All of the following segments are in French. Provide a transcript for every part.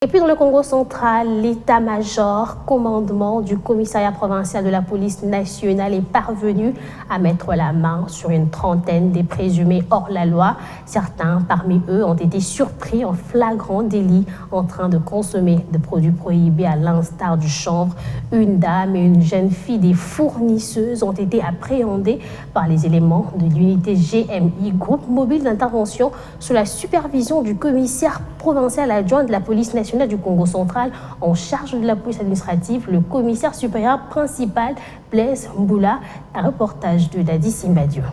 Et puis dans le Congo central, l'état-major, commandement du commissariat provincial de la police nationale est parvenu à mettre la main sur une trentaine des présumés hors la loi. Certains parmi eux ont été surpris en flagrant délit en train de consommer des produits prohibés à l'instar du chanvre. Une dame et une jeune fille des fournisseuses ont été appréhendées par les éléments de l'unité GMI, groupe mobile d'intervention sous la supervision du commissaire provincial adjoint de la police nationale du Congo central en charge de la police administrative, le commissaire supérieur principal Blaise Mboula. Un reportage de Dadi Simbadio.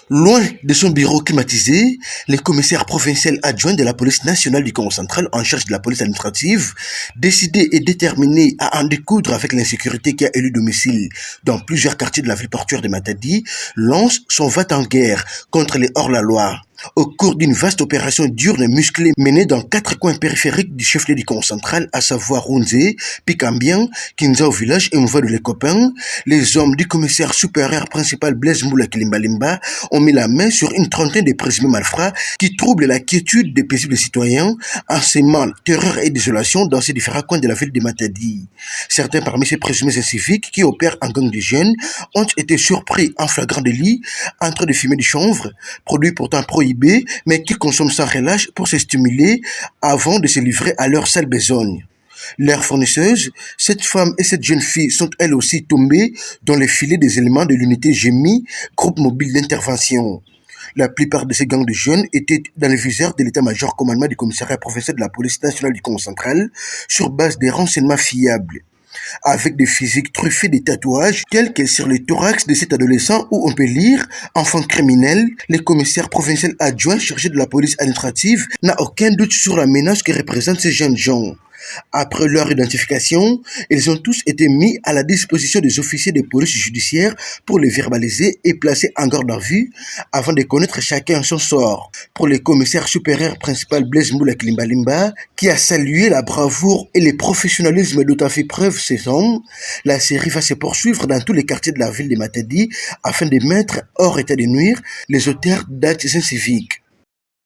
Loin de son bureau climatisé, le commissaire provincial adjoint de la police nationale du Congo central en charge de la police administrative, décidé et déterminé à en découdre avec l'insécurité qui a élu domicile dans plusieurs quartiers de la ville portuaire de Matadi, lance son va-t-en-guerre contre les hors-la-loi. Au cours d'une vaste opération diurne et musclée menée dans 4 coins périphériques du chef-lieu du Congo central, à savoir Runze, Pikambian, Kinza au village et Mva de les copains, les hommes du commissaire supérieur principal Blaise Mboula Kilimbalimba ont mis la main sur une trentaine de présumés malfrats qui troublent la quiétude des paisibles citoyens en sémant terreur et désolation dans ces différents coins de la ville de Matadi. Certains parmi ces présumés inciviques qui opèrent en gang de jeunes ont été surpris en flagrant délit en train de fumer du chanvre, produit pourtant prohibé mais qui consomment sans relâche pour se stimuler avant de se livrer à leur sale besogne. Leurs fournisseuses, cette femme et cette jeune fille sont elles aussi tombées dans les filets des éléments de l'unité GMI, groupe mobile d'intervention. La plupart de ces gangs de jeunes étaient dans le viseur de l'état-major commandement du commissariat provincial de la police nationale du Congo central sur base des renseignements fiables, avec des physiques truffées de tatouages tels que sur le thorax de cet adolescent où on peut lire « Enfant criminel », le commissaire provincial adjoint chargé de la police administrative n'a aucun doute sur la menace que représentent ces jeunes gens. Après leur identification, ils ont tous été mis à la disposition des officiers de police judiciaire pour les verbaliser et placer en garde à vue avant de connaître chacun son sort. Pour le commissaire supérieur principal Blaise Mboula Kilimbalimba, qui a salué la bravoure et le professionnalisme dont a fait preuve ces hommes, la série va se poursuivre dans tous les quartiers de la ville de Matadi afin de mettre hors état de nuire les auteurs d'actes inciviques.